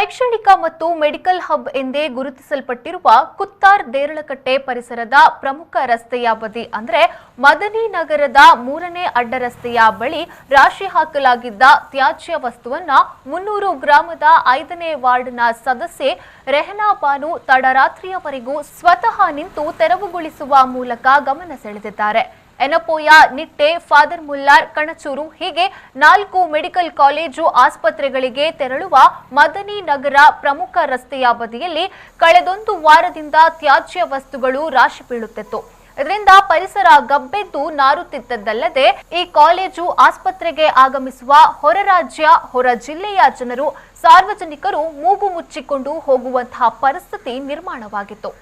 ಶೈಕ್ಷಣಿಕ ಮತ್ತು medical hub ಎಂದೇ ಗುರುತಿಸಲ್ಪಟ್ಟಿರುವ ಕುತ್ತಾರ್ ದೇರಳಕಟ್ಟೆ ಪರಿಸರದ ಪ್ರಮುಖ ರಸ್ತೆಯ ಬದಿ ಅಂದರೆ ಮದನಿ ನಗರದ 3ನೇ ಅಡ್ಡ ರಸ್ತೆಯ ಬಳಿ ರಾಶಿ ಹಾಕಲಾಗಿದ್ದ ತ್ಯಾಜ್ಯ ವಸ್ತುವನ್ನ ಮುನ್ನೂರು ಗ್ರಾಮದ 5ನೇ ವಾರ್ಡ್ನ ಸದಸ್ಯೆ ರೆಹನಾ ಬಾನು ತಡರಾತ್ರಿಯವರೆಗೂ ಸ್ವತಃ ನಿಂತು ತೆರವುಗೊಳಿಸುವ ಮೂಲಕ ಗಮನ ಸೆಳೆದಿದ್ದಾರೆ. ಎನಪೋಯ, ನಿಟ್ಟೆ, ಫಾದರ್ ಮುಲ್ಲಾರ್, ಕಣಚೂರು ಹೀಗೆ 4 ಮೆಡಿಕಲ್ ಕಾಲೇಜು ಆಸ್ಪತ್ರೆಗಳಿಗೆ ತೆರಳುವ ಮದನಿ ನಗರ ಪ್ರಮುಖ ರಸ್ತೆಯ ಬದಿಯಲ್ಲಿ ಕಳೆದೊಂದು ವಾರದಿಂದ ತ್ಯಾಜ್ಯ ವಸ್ತುಗಳು ರಾಶಿ ಬೀಳುತ್ತಿತ್ತು. ಇದರಿಂದ ಪರಿಸರ ಗಬ್ಬೆದ್ದು ನಾರುತ್ತಿದ್ದಲ್ಲದೆ ಈ ಕಾಲೇಜು ಆಸ್ಪತ್ರೆಗೆ ಆಗಮಿಸುವ ಹೊರ ರಾಜ್ಯ, ಹೊರ ಜಿಲ್ಲೆಯ ಜನರು, ಸಾರ್ವಜನಿಕರು ಮೂಗು ಮುಚ್ಚಿಕೊಂಡು ಹೋಗುವಂತಹ ಪರಿಸ್ಥಿತಿ ನಿರ್ಮಾಣವಾಗಿತ್ತು.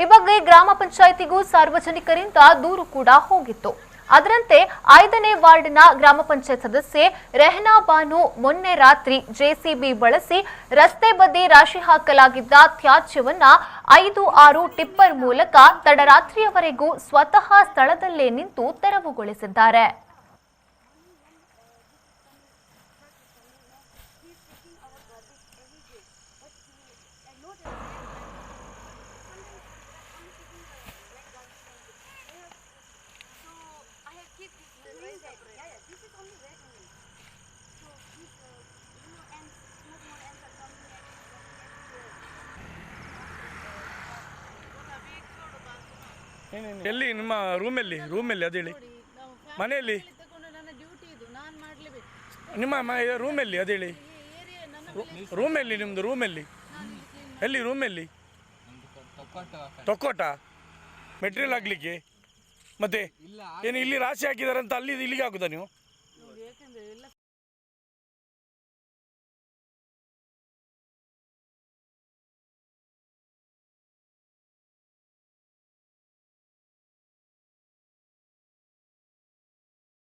ಈ ಬಗ್ಗೆ ಗ್ರಾಮ ಪಂಚಾಯಿತಿಗೂ ಸಾರ್ವಜನಿಕರಿಂದ ದೂರು ಕೂಡ ಹೋಗಿತ್ತು. ಅದರಂತೆ 5ನೇ ವಾರ್ಡ್ನ ಗ್ರಾಮ ಪಂಚಾಯತ್ ಸದಸ್ಯೆ ರೆಹನಾ ಬಾನು ಮೊನ್ನೆ ರಾತ್ರಿ ಜೆಸಿಬಿ ಬಳಸಿ ರಸ್ತೆ ಬದಿ ರಾಶಿ ಹಾಕಲಾಗಿದ್ದ ತ್ಯಾಜ್ಯವನ್ನ 5-6 ಟಿಪ್ಪರ್ ಮೂಲಕ ತಡರಾತ್ರಿಯವರೆಗೂ ಸ್ವತಃ ಸ್ಥಳದಲ್ಲೇ ನಿಂತು ತೆರವುಗೊಳಿಸಿದ್ದಾರೆ. ಎಲ್ಲಿ ನಿಮ್ಮ ರೂಮಲ್ಲಿ ಅದು ಹೇಳಿ, ಮನೆಯಲ್ಲಿ ನಿಮ್ಮ ರೂಮಲ್ಲಿ ಅದು ಹೇಳಿ, ರೂಮಲ್ಲಿ ನಿಮ್ಮದು ರೂಮಲ್ಲಿ ಎಲ್ಲಿ ರೂಮಲ್ಲಿ ತೊಕ್ಕೋಟ ಮೆಟೀರಿಯಲ್ ಆಗಲಿಕ್ಕೆ ಮತ್ತೆ ಏನು ಇಲ್ಲಿ ರಾಶಿ ಹಾಕಿದಾರಂತ ಅಲ್ಲಿ ಇಲ್ಲಿಗೆ ಹಾಕುದಾ ನೀವು?